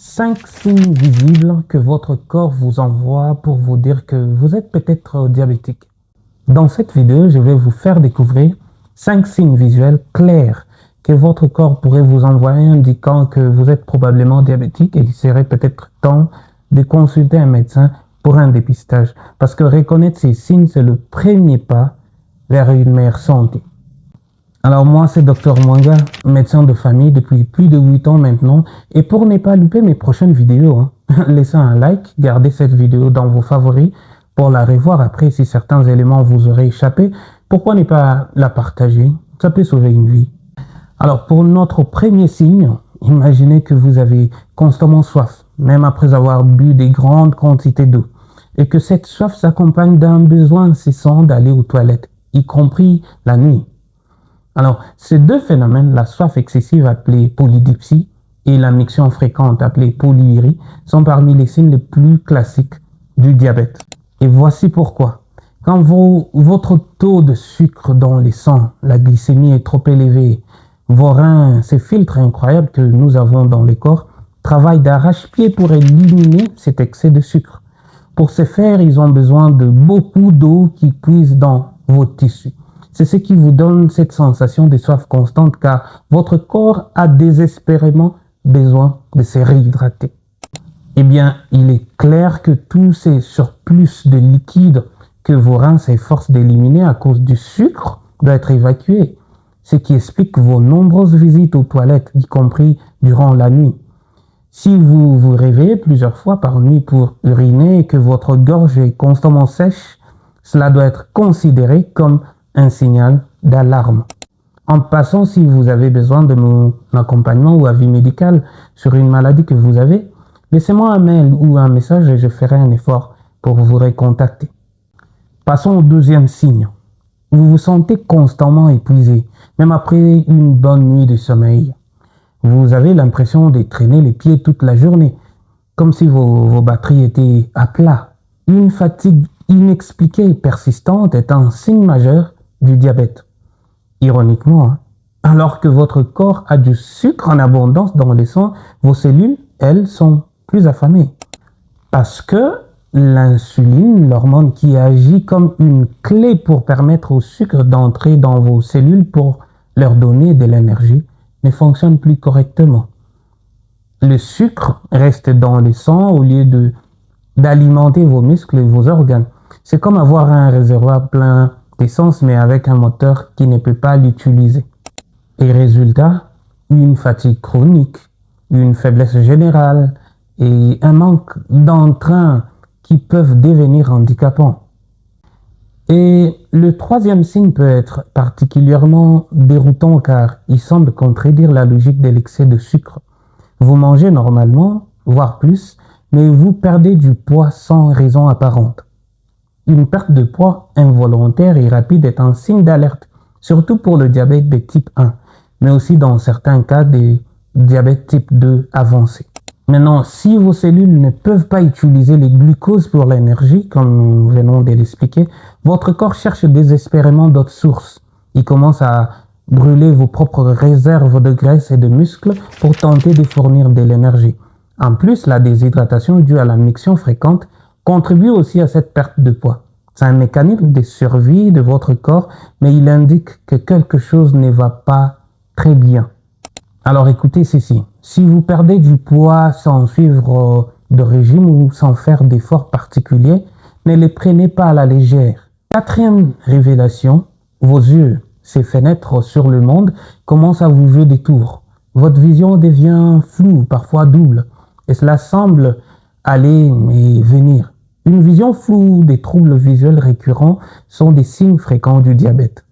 5 signes visibles que votre corps vous envoie pour vous dire que vous êtes peut-être diabétique. Dans cette vidéo, je vais vous faire découvrir 5 signes visuels clairs que votre corps pourrait vous envoyer indiquant que vous êtes probablement diabétique et il serait peut-être temps de consulter un médecin pour un dépistage. Parce que reconnaître ces signes, c'est le premier pas vers une meilleure santé. Alors moi, c'est Dr Mwanga, médecin de famille depuis plus de 8 ans maintenant. Et pour ne pas louper mes prochaines vidéos, laissez un like, gardez cette vidéo dans vos favoris pour la revoir après si certains éléments vous auraient échappé. Pourquoi ne pas la partager? Ça peut sauver une vie. Alors pour notre premier signe, imaginez que vous avez constamment soif, même après avoir bu des grandes quantités d'eau. Et que cette soif s'accompagne d'un besoin incessant d'aller aux toilettes, y compris la nuit. Alors, ces deux phénomènes, la soif excessive appelée polydipsie et la miction fréquente appelée polyurie, sont parmi les signes les plus classiques du diabète. Et voici pourquoi. Quand votre taux de sucre dans les sangs, la glycémie est trop élevée, vos reins, ces filtres incroyables que nous avons dans le corps, travaillent d'arrache-pied pour éliminer cet excès de sucre. Pour ce faire, ils ont besoin de beaucoup d'eau qui puise dans vos tissus. C'est ce qui vous donne cette sensation de soif constante car votre corps a désespérément besoin de se réhydrater. Eh bien, il est clair que tous ces surplus de liquide que vos reins s'efforcent d'éliminer à cause du sucre doit être évacué, ce qui explique vos nombreuses visites aux toilettes, y compris durant la nuit. Si vous vous réveillez plusieurs fois par nuit pour uriner et que votre gorge est constamment sèche, cela doit être considéré comme un signal d'alarme. En passant, si vous avez besoin de mon accompagnement ou avis médical sur une maladie que vous avez, laissez-moi un mail ou un message et je ferai un effort pour vous recontacter. Passons au deuxième signe. Vous vous sentez constamment épuisé, même après une bonne nuit de sommeil. Vous avez l'impression de traîner les pieds toute la journée, comme si vos batteries étaient à plat. Une fatigue inexpliquée et persistante est un signe majeur du diabète. Ironiquement, alors que votre corps a du sucre en abondance dans le sang, vos cellules, elles, sont plus affamées. Parce que l'insuline, l'hormone qui agit comme une clé pour permettre au sucre d'entrer dans vos cellules pour leur donner de l'énergie, ne fonctionne plus correctement. Le sucre reste dans le sang au lieu d'alimenter vos muscles et vos organes. C'est comme avoir un réservoir plein d'essence mais avec un moteur qui ne peut pas l'utiliser. Et résultat, une fatigue chronique, une faiblesse générale et un manque d'entrain qui peuvent devenir handicapants. Et le troisième signe peut être particulièrement déroutant car il semble contredire la logique de l'excès de sucre. Vous mangez normalement, voire plus, mais vous perdez du poids sans raison apparente. Une perte de poids involontaire et rapide est un signe d'alerte, surtout pour le diabète de type 1, mais aussi dans certains cas de diabète type 2 avancé. Maintenant, si vos cellules ne peuvent pas utiliser les glucoses pour l'énergie, comme nous venons de l'expliquer, votre corps cherche désespérément d'autres sources. Il commence à brûler vos propres réserves de graisse et de muscles pour tenter de fournir de l'énergie. En plus, la déshydratation due à la miction fréquente contribue aussi à cette perte de poids. C'est un mécanisme de survie de votre corps, mais il indique que quelque chose ne va pas très bien. Alors écoutez ceci, si vous perdez du poids sans suivre de régime ou sans faire d'efforts particuliers, ne les prenez pas à la légère. Quatrième révélation, vos yeux, ces fenêtres sur le monde, commencent à vous jouer des tours. Votre vision devient floue, parfois double, et cela semble aller et venir. Une vision floue, des troubles visuels récurrents sont des signes fréquents du diabète.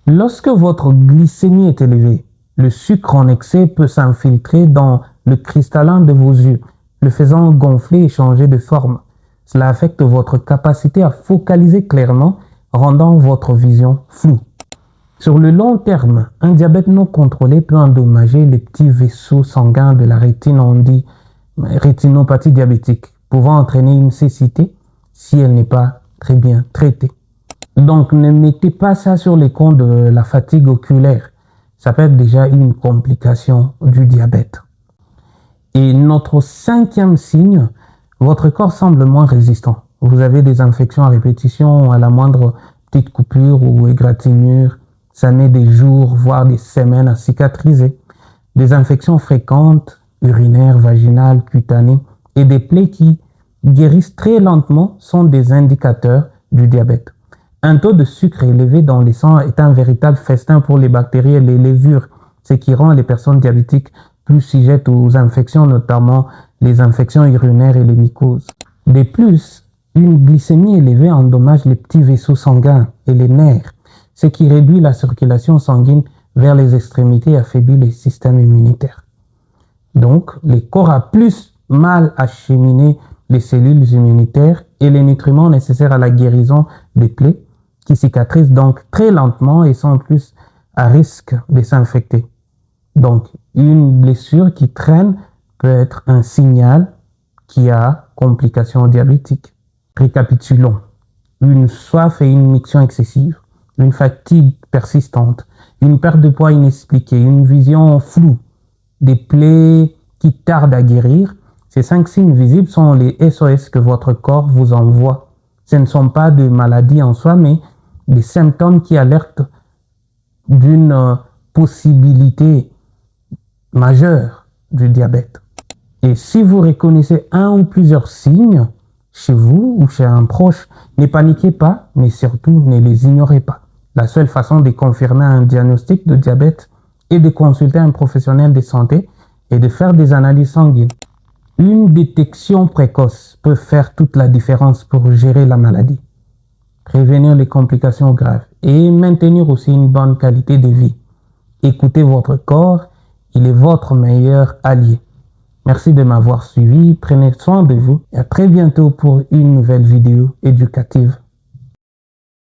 Lorsque votre glycémie est élevée, le sucre en excès peut s'infiltrer dans le cristallin de vos yeux, le faisant gonfler et changer de forme. Cela affecte votre capacité à focaliser clairement, rendant votre vision floue. Sur le long terme, un diabète non contrôlé peut endommager les petits vaisseaux sanguins de la rétine, on dit rétinopathie diabétique, pouvant entraîner une cécité si elle n'est pas très bien traitée. Donc ne mettez pas ça sur les comptes de la fatigue oculaire. Ça peut être déjà une complication du diabète. Et notre cinquième signe, votre corps semble moins résistant. Vous avez des infections à répétition, à la moindre petite coupure ou égratignure. Ça met des jours, voire des semaines à cicatriser. Des infections fréquentes, urinaires, vaginales, cutanées et des plaies qui guérissent très lentement sont des indicateurs du diabète. Un taux de sucre élevé dans le sang est un véritable festin pour les bactéries et les levures, ce qui rend les personnes diabétiques plus sujettes aux infections, notamment les infections urinaires et les mycoses. De plus, une glycémie élevée endommage les petits vaisseaux sanguins et les nerfs, ce qui réduit la circulation sanguine vers les extrémités et affaiblit les systèmes immunitaires. Donc, le corps a plus mal à acheminer les cellules immunitaires et les nutriments nécessaires à la guérison des plaies qui cicatrisent donc très lentement et sont plus à risque de s'infecter. Donc, une blessure qui traîne peut être un signal qu'il y a complications diabétiques. Récapitulons. Une soif et une miction excessive, une fatigue persistante, une perte de poids inexpliquée, une vision floue, des plaies qui tardent à guérir. Ces 5 signes visibles sont les SOS que votre corps vous envoie. Ce ne sont pas des maladies en soi, mais des symptômes qui alertent d'une possibilité majeure du diabète. Et si vous reconnaissez un ou plusieurs signes chez vous ou chez un proche, ne paniquez pas, mais surtout ne les ignorez pas. La seule façon de confirmer un diagnostic de diabète est de consulter un professionnel de santé et de faire des analyses sanguines. Une détection précoce peut faire toute la différence pour gérer la maladie, prévenir les complications graves et maintenir aussi une bonne qualité de vie. Écoutez votre corps, il est votre meilleur allié. Merci de m'avoir suivi, prenez soin de vous et à très bientôt pour une nouvelle vidéo éducative.